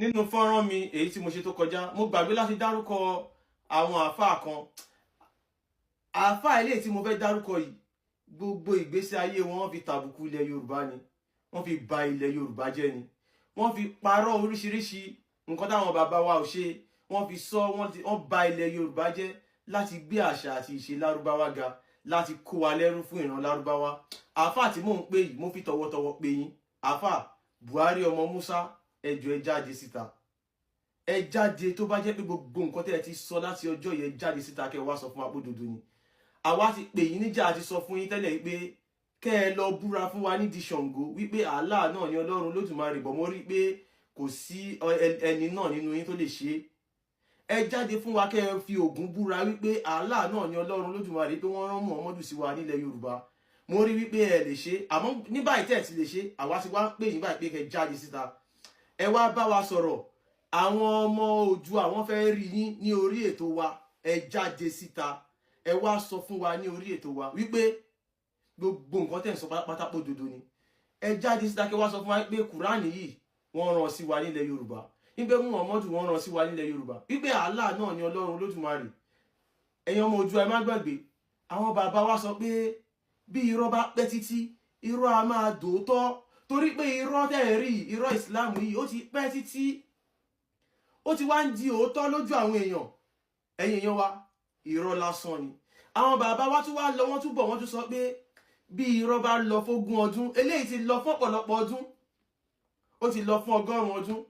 nínú fọ́nrán mi èyí tí mo ṣe tó kọjá mo gbàgbé láti dárúkọ àwọn àáfàá kan. Àáfàá ilé tí mo fẹ́ dárúkọ yìí gbogbo ìgbésí ayé wọn fi tàbùkù ilẹ̀ Yorùbá ni, wọ́n fi ba ilẹ̀ Yorùbá jẹ́ ni, wọ́n fi parọ́ oríṣiríṣi nǹkan táwọn bàbá wa ò ṣe, wọ́n fi sọ wọ́n ba ilẹ̀ Yorùbá jẹ́ láti gbé àṣà àti ìṣe lárúbáwá ga, láti kó wa lẹ́rú fún ìran lárúbáwá. Àáfàá tí mò ń pè yìí mo fi tọwọ́tọwọ́ pè yín. Àáfàá Buhari ọmọ Musa, ẹ jọ̀ọ́ ẹ jáde síta. Ẹ jáde tó bá jẹ́ pé gbogbo nǹkan tẹ́ ẹ ti sọ láti ọjọ́ yẹn jáde síta kẹ́ wá sọ fún wa pé òdodo ni. Àwa ti pè yín níjà, àti sọ fún yín tẹ́lẹ̀ pé kẹ́ ẹ lọ búra fún wa nídìí Ṣàngó wípé Allah náà ni Ọlọ́run Olódùmarè, bọ̀ mo rí pé kò sí ẹni náà nínú yín tó lè ṣe é. Ẹ jáde fún wa kẹ́ ẹ fi Ògún búra wípé Allah náà ni Ọlọ́run Olódùmarè, pé wọ́n rán Muhammadu sí wa nílẹ̀ Yorùbá. Mo rí wípé ẹ lè ṣe, àmọ́ ní báyìí tẹ́ ẹ ti lè ṣe, àwa ti wá pè yín báyìí pé kẹ́ jáde síta. Ẹ wá bá wa sọ̀rọ̀. Àwọn ọmọ Oòduà àwọn fẹ́ rí yín ní orí ètò wa. Ẹ jáde síta. Ẹ wá sọ fún wa ní orí ètò wa wípé gbogbo nǹkan tẹ́ ń sọ pátápátá òdodo ni. Ẹ jáde síta kẹ́ wá sọ fún wa pé Kùránì yìí wọ́n rán sí wa nílẹ̀ Yorùbá, wípé Muhammadu wọ́n rán sí wa nílẹ̀ Yorùbá, wípé Allah náà ni Ọlọ́run Olódùmarè. Ẹ̀yin ọmọ Oòduà ẹ má gbàgbé, àwọn bàbá wa sọ pé bí irọ́ bá pẹ́ títí irọ́ a máa dòótọ́, torí pé irọ́ tẹ́ rí irọ́ Islam yìí ó ti pẹ́ títí, ó ti wá ń di òótọ́ lójú àwọn èèyàn. Ẹ̀yin èèyàn wa, irọ́ lásán ni. Àwọn bàbá wa tún wá lọ, wọ́n tún bọ̀, wọ́n tún sọ pé bí irọ́ bá lọ fógún ọdún, eléyìí ti lọ fún ọ̀pọ̀lọpọ̀ ọdún, ó ti lọ fún 100 ọdún,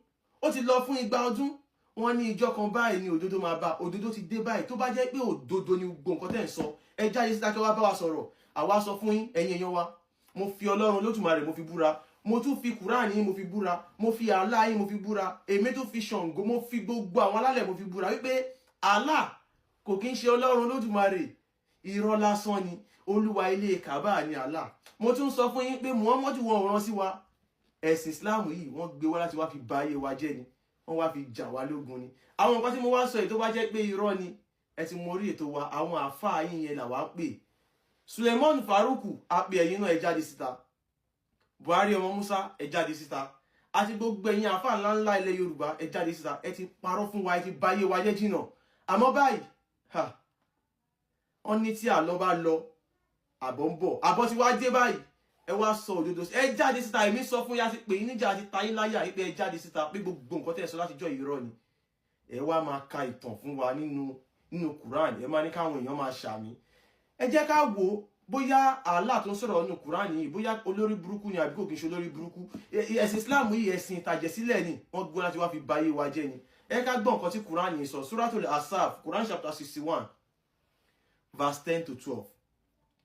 ó ti lọ fún 200 ọdún. Wọ́n ní ìjọ kan báyìí ni òdodo máa bá, òdodo ti dé báyìí. Tó bá jẹ́ pé òdodo ni gbogbo nǹkan tẹ́ ń sọ, ẹ jáde síta kí wá bá wa sọ̀rọ̀. Àwa sọ fún yín, ẹ̀yin èèyàn wa, mo fi Ọlọ́run Olódùmarè mo fi búra, mo tún fi Kùránì yín mo fi búra, mo fi Allah yín mo fi búra, èmi tún fi Ṣàngó, mo fi gbogbo àwọn alálẹ̀ mo fi búra wípé Allah kò kí ń ṣe Ọlọ́run Olódùmarè, irọ́ lásán ni. Olúwa ilé Kaaba ni Allah. Mo tún sọ fún yín pé Muhammadu wọ́n rán sí wa. Ẹ̀sìn Islam yìí wọ́n gbé wá láti wá fi ba ayé wa jẹ́ ni, wọ́n wá fi jà wá lógun ni. Àwọn nǹkan tí mo wá sọ èyí tó bá jẹ́ pé irọ́ ni, ẹ ti mọ orí ètò wa, àwọn àáfàá yín yẹn là wá pè. Suleiman Faruku àpè ẹ̀yin náà ẹ jáde síta. Buhari ọmọ Musa ẹ jáde síta. Àti gbogbo ẹ̀yin àáfàá ńláńlá ilẹ̀ Yorùbá ẹ jáde síta. Ẹ ti parọ́ fún wa, ẹ ti ba ayé wa jẹ́ jìnnà. Àmọ́ báyìí wọ́n ní tí àlọ́ bá lọ àbọ̀ ń bọ̀, àbọ̀ ti wá dé báyìí. Ẹ wá sọ òdodo, ẹ jáde síta. Èmi sọ fún yá ti pè yín níjà, àti tayín láyà pé ẹ jáde síta, pé gbogbo nǹkan tẹ́ ẹ sọ láti jọ irọ́ ni. Ẹ wá máa ka ìtàn fún wa nínú Quran, ẹ máa ní káwọn èèyàn máa ṣàmì. Ẹ jẹ́ ká wò bóyá Allah tó ń sọ̀rọ̀ nínú Quran yìí bóyá olórí burúkú ni àbí kò kí n ṣe olórí burúkú. Ẹ̀sìn Islam yìí ẹ̀sìn ìtàjẹ̀sílẹ̀ ni, wọ́n gbọ́ láti wá fi ba ayé wa jẹ́ ni. Ẹ ká gbọ́ nǹkan tí Quran yìí sọ, Suratul Asaf, Quran chapter 61 verse 10 to 12.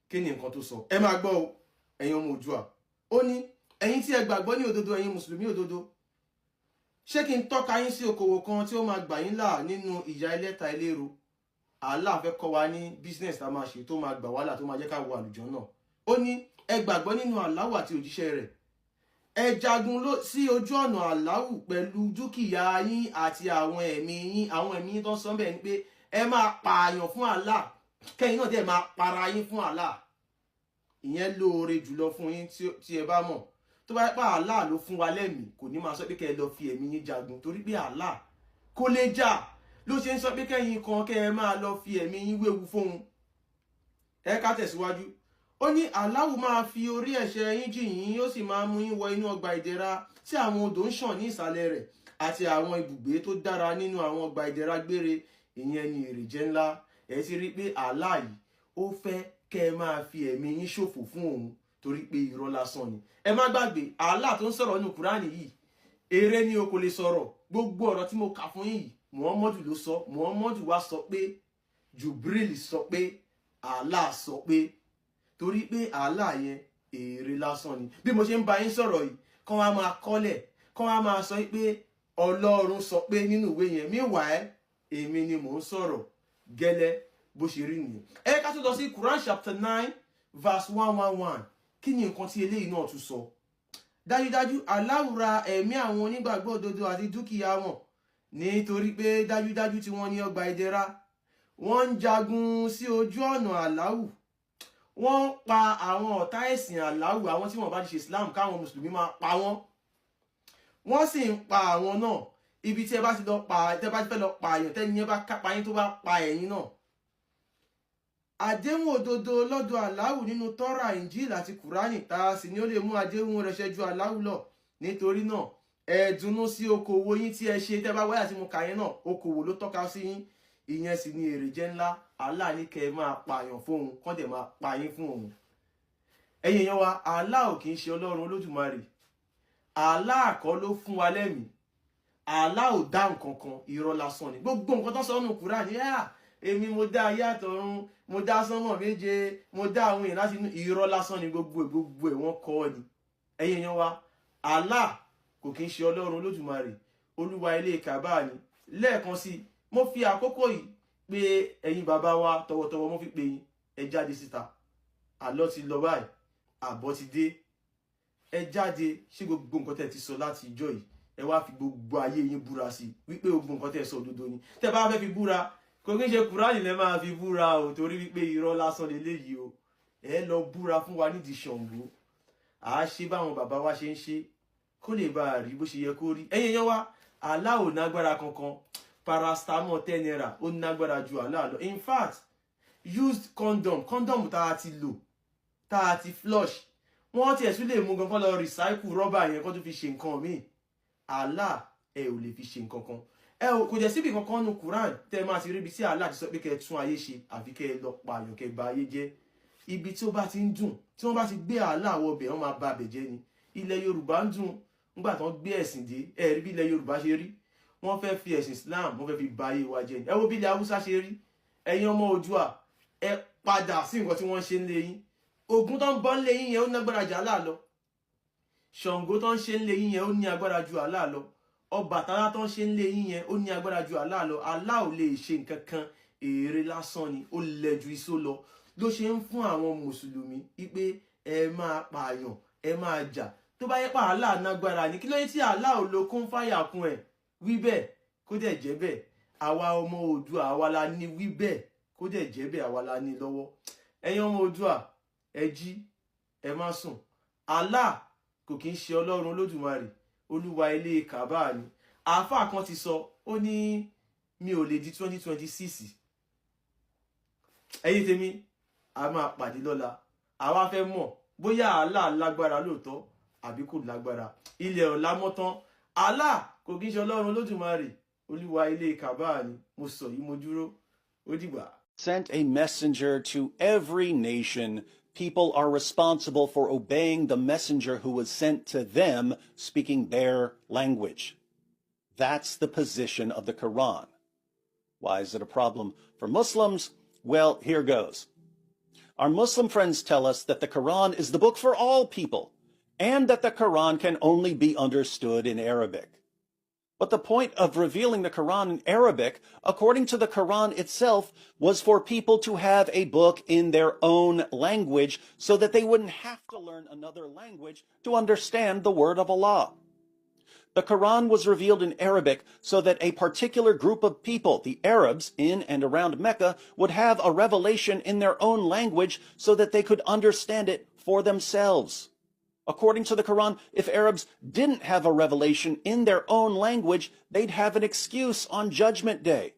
Kí ni nǹkan tó sọ? Ẹ máa gbọ́ o, ẹ̀yin ọmọ Oòduà. Ó ní, ẹ̀yin tí ẹ gbàgbọ́ ní òdodo, ẹ̀yin mùsùlùmí òdodo, ṣé kí n tọ́ka yín sí okòwò kan tí ó máa gbà yín là nínú ìyà ẹlẹ́ta ẹlẹ́ro? Allah fẹ́ kọ́ wa ní business tá a máa ṣe tó máa gbà wá là, tó máa jẹ́ ká wọ àlùjánnà. Ó ní, ẹ gbàgbọ́ nínú Allahu àti òjíṣẹ́ rẹ̀. Ẹ jagun sí ojú ọ̀nà Allahu pẹ̀lú dúkìá yín àti àwọn ẹ̀mí yín. Àwọn ẹ̀mí yín tó ń sọ bẹ́ẹ̀ ni pé ẹ máa pààyàn fún Allah, kẹ́yìn náà dẹ̀ máa para yín fún Allah. Ìyẹn lóore jùlọ fún yín tí ẹ bá mọ̀. Tó bá pa Allah ló fún wa lẹ́mìí, kò ní máa sọ pé kẹ́ ẹ lọ fi ẹ̀mí yín jagun, torí pé Allah kò lè jà ló ṣe ń sọ pé kẹ́yìn kan kẹ́ ẹ máa lọ fi ẹ̀mí yín wéwu fóun. Ẹ ká tẹ̀síwájú. Ó ní Allah máa fi orí ẹ̀ṣẹ̀ yín jì yín, ó sì máa mú yín wọ inú ọgbà ìdẹ̀ra tí àwọn odò ń ṣàn ní ìsàlẹ̀ rẹ̀, àti àwọn ibùgbé tó dára nínú àwọn ọgbà ìdẹ̀ra gbére. Ìyẹn ni èrè jẹ́ ńlá. Ẹ ti rí pé Allah yìí ó fẹ́ kẹ́ ẹ máa fi ẹ̀mí yín ṣòfò fún òun, torí pé irọ́ lásán ni. Ẹ má gbàgbé, Allah tó ń sọ̀rọ̀ nínú Kùránì yìí, eré ni o kò lè sọ̀rọ̀. Gbogbo ọ̀rọ̀ tí mo kà fún yín yìí, Muhammadu ló sọ. Muhammadu wá sọ pé, Jubril sọ pé, Allah sọ pé, torí pé Allah yẹn eré lásán ni. Bí mo ṣe ń bá yín sọ̀rọ̀ yìí, kán wá máa kọ́lẹ̀, kán wá máa sọ pé Ọlọ́run sọ pé nínú ìwé yẹn. Meanwhile, èmi ni mò ń sọ̀rọ̀ gẹ́lẹ́ bó ṣe rí nìyẹn. Ẹ ká tún lọ sí Quran chapter 9 verse 111. Kí ni nǹkan tí eléyìí náà tún sọ? Dájúdájú Allah ra ẹ̀mí àwọn onígbàgbọ́ òdodo àti dúkìá wọn, nítorí pé dájúdájú tí wọ́n ní ọgbà ìdẹ̀ra. Wọ́n ń jagun sí ojú ọ̀nà Allahu. Wọ́n pa àwọn ọ̀tá ẹ̀sìn Allahu, àwọn tí wọ́n bá ti ṣe Islam, káwọn mùsùlùmí máa pa wọ́n. Wọ́n sì ń pa àwọn náà. ibi tí ẹ bá ti lọ pa tẹ́ bá ti fẹ́ lọ pa èèyàn tẹ́ni yẹn bá kápá yín tó bá pa ẹ̀yin náà. Àdéhùn òdodo lọ́dọ̀ Allahu nínú Tọ́rà, Injil àti Kùránì ta sì ni ó lè mú àdéhùn rẹ̀ ṣẹ ju Allahu lọ. Nítorí náà ẹ dùnnú sí okòwò yín tí ẹ ṣe tẹ́ bá wáyà tí mo kà yẹn náà, okòwò ló tọ́ka sí yín, ìyẹn sì ni èrè jẹ́ ńlá. Allah ní kẹ́ ẹ máa pààyàn fún òun, kọ́ dẹ̀ máa pa yín fún òun. Ẹ̀yin èèyàn wa, Allah ò kì í ṣe Ọlọ́run Olódùmarè. Allah kọ́ ló fún wa lẹ́mìí. Allah ò dá nǹkan kan, irọ́ lásán ni. Gbogbo nǹkan tó sọ nínú Kùránì, èmi mo dá ayé àtọ̀run, mo dá sánmọ̀ méje, mo dá àwọn èèyàn láti inú, irọ́ lásán ni gbogbo ẹ̀ wọ́n kọ́ ni. Ẹ̀yin èèyàn wa, Allah kò kì í ṣe Ọlọ́run Olódùmarè, Olúwa ilé Kàbá ni. Lẹ́ẹ̀kan sí, mo fi àkókò yìí pé ẹ̀yin bàbá wa tọwọ́tọwọ́ mo fi pè yín, ẹ jáde síta. Àlọ́ ti lọ báyìí, àbọ̀ ti dé. Ẹ jáde, ṣé gbogbo nǹkan tẹ́ ti sọ láti ìjọ yìí ẹ wá fi gbogbo ayé yín búra sí wípé gbogbo nǹkan tẹ́ sọ òdodo ni. Tẹ́ bá fẹ́ fi búra, kò kí ń ṣe Kùránì lẹ máa fi búra o, torí wípé irọ́ lásán leléyìí o. Ẹ lọ búra fún wa nídìí Ṣàngó. À á ṣe báwọn bàbá wa ṣe ń ṣe kó lè bá a rí bó ṣe yẹ kó rí. Ẹ̀yin èèyàn wa, Allah ò nágbára kankan. Paracetamol 10 naira ó nágbára ju Allah lọ. In fact, used condom tá a ti lò, tá a ti flush, wọ́n tiẹ̀ tún lè mú gan kán lọ recycle rọ́bà yẹn kán tún fi ṣe nǹkan míì. Allah ẹ ò lè fi ṣe nǹkan kan. Ẹ ò kò jẹ́ síbi kankan nu Quran tẹ́ máa ti rí ibi tí Allah ti sọ pé kẹ́ tún ayé ṣe àfi kẹ́ lọ pààyàn kẹ́ bà ayé jẹ́. Ibi tí ó bá ti ń dùn, tí wọ́n bá ti gbé Allah wọ bẹ̀ wọ́n máa bà bẹ̀ jẹ́ ni. Ilẹ̀ Yorùbá ń dùn nígbà tí wọ́n gbé ẹ̀sìn dé. Ẹ rí bí ilẹ̀ Yorùbá ṣe rí. Wọ́n fẹ́ fi ẹ̀sìn Islam, wọ́n fẹ́ fi bà ayé wa jẹ́ ni. Ẹ wo bí ilẹ̀ Haúsá ṣe rí. Ẹ̀yin ọmọ Oòduà, ẹ padà sí nǹkan tí wọ́n ṣe ń lé yín. Ògún tó ń bọ́ ń lé yín yẹn ó nágbára ju Allah lọ. Ṣàngó tó ń ṣe ń lé yín yẹn ó ní agbára ju Allah lọ. Ọbàtálá tó ń ṣe ń lé yín yẹn ó ní agbára ju Allah lọ. Allah ò lè ṣe nǹkan kan, èrè lásán ni, ó lẹ ju iṣó lọ. Ló ṣe ń fún àwọn mùsùlùmí wípé ẹ máa pààyàn, ẹ máa jà. Tó bá yẹ pé Allah nágbára ni, kí ló yẹ tí Allah ò lo kún fáyà kún ẹ̀? Wí bẹ́ẹ̀ kó dẹ̀ jẹ́ bẹ́ẹ̀. Àwa ọmọ Oòduà àwa la ní, wí bẹ́ẹ̀ kó dẹ̀ jẹ́ bẹ́ẹ̀ àwa la ní lọ́wọ́. Ẹ̀yin ọmọ Oòduà, ẹ jí, ẹ má sùn. Allah kò kí ń ṣe Ọlọ́run Olódùmarè, Olúwa ilé Kàbá ni. Àáfàá kan ti sọ, ó ní mi ò lè di 2026. Ẹ̀yin tèmi, a máa pàdé lọ́la. Àwa fẹ́ mọ̀ bóyá Allah lágbára lóòótọ́ àbí kò lágbára. Ilẹ̀ ọ̀la mọ́ tán. Allah kò kí ń ṣe Ọlọ́run Olódùmarè, Olúwa ilé Kàbá ni. Mo sọ yìí mo dúró. Ó dìgbà. Sent a messenger to every nation. People are responsible for obeying the messenger who was sent to them, speaking their language. That's the position of the Quran. Why is it a problem for Muslims? Well, here goes. Our Muslim friends tell us that the Quran is the book for all people, and that the Quran can only be understood in Arabic. But the point of revealing the Quran in Arabic, according to the Quran itself, was for people to have a book in their own language so that they wouldn't have to learn another language to understand the word of Allah. The Quran was revealed in Arabic so that a particular group of people, the Arabs in and around Mecca, would have a revelation in their own language so that they could understand it for themselves. According to the Quran, if Arabs didn't have a revelation in their own language, they'd have an excuse on Judgment Day.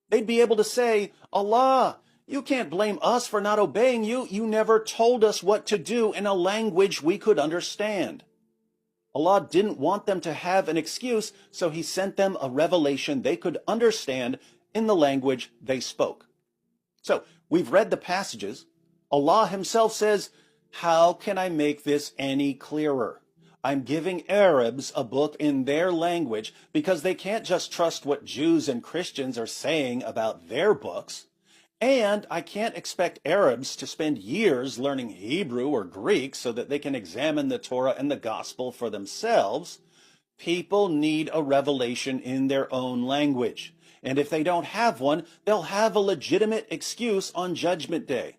They'd be able to say, Allah, you can't blame us for not obeying you. You never told us what to do in a language we could understand. Allah didn't want them to have an excuse, so he sent them a revelation they could understand in the language they spoke. So we've read the passages. Allah himself says, how can I make this any clearer? I'm giving Arabs a book in their language because they can't just trust what Jews and Christians are saying about their books. And I can't expect Arabs to spend years learning Hebrew or Greek so that they can examine the Torah and the Gospel for themselves. People need a revelation in their own language. And if they don't have one, they'll have a legitimate excuse on Judgment Day.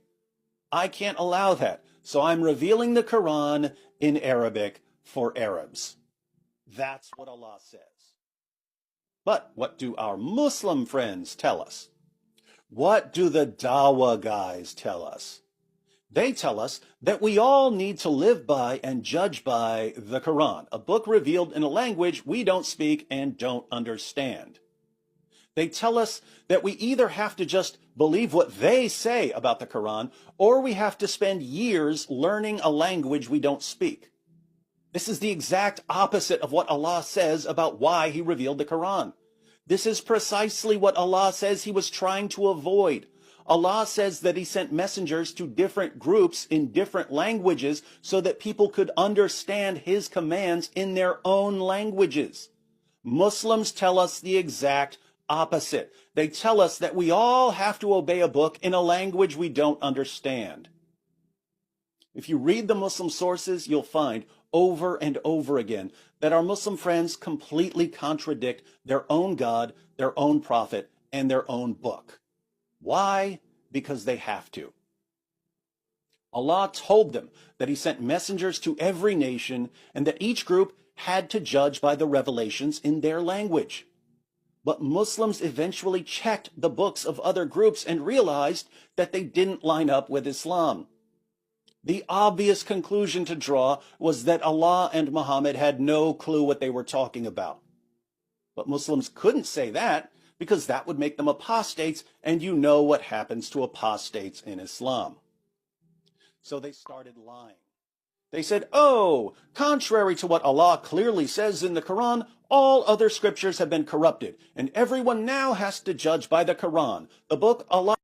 I can't allow that. So I'm revealing the Quran in Arabic for Arabs. That's what Allah says. But what do our Muslim friends tell us? What do the Dawah guys tell us? They tell us that we all need to live by and judge by the Quran, a book revealed in a language we don't speak and don't understand. They tell us that we either have to just believe what they say about the Quran, or we have to spend years learning a language we don't speak. This is the exact opposite of what Allah says about why he revealed the Quran. This is precisely what Allah says he was trying to avoid. Allah says that he sent messengers to different groups in different languages so that people could understand his commands in their own languages. Muslims tell us the exact opposite. They tell us that we all have to obey a book in a language we don't understand. If you read the Muslim sources, you'll find over and over again that our Muslim friends completely contradict their own God, their own prophet, and their own book. Why? Because they have to. Allah told them that he sent messengers to every nation and that each group had to judge by the revelations in their language. But Muslims eventually checked the books of other groups and realized that they didn't line up with Islam. The obvious conclusion to draw was that Allah and Muhammad had no clue what they were talking about. But Muslims couldn't say that because that would make them apostates, and you know what happens to apostates in Islam. So they started lying. They said, oh, contrary to what Allah clearly says in the Quran, all other scriptures have been corrupted, and everyone now has to judge by the Quran, the book Allah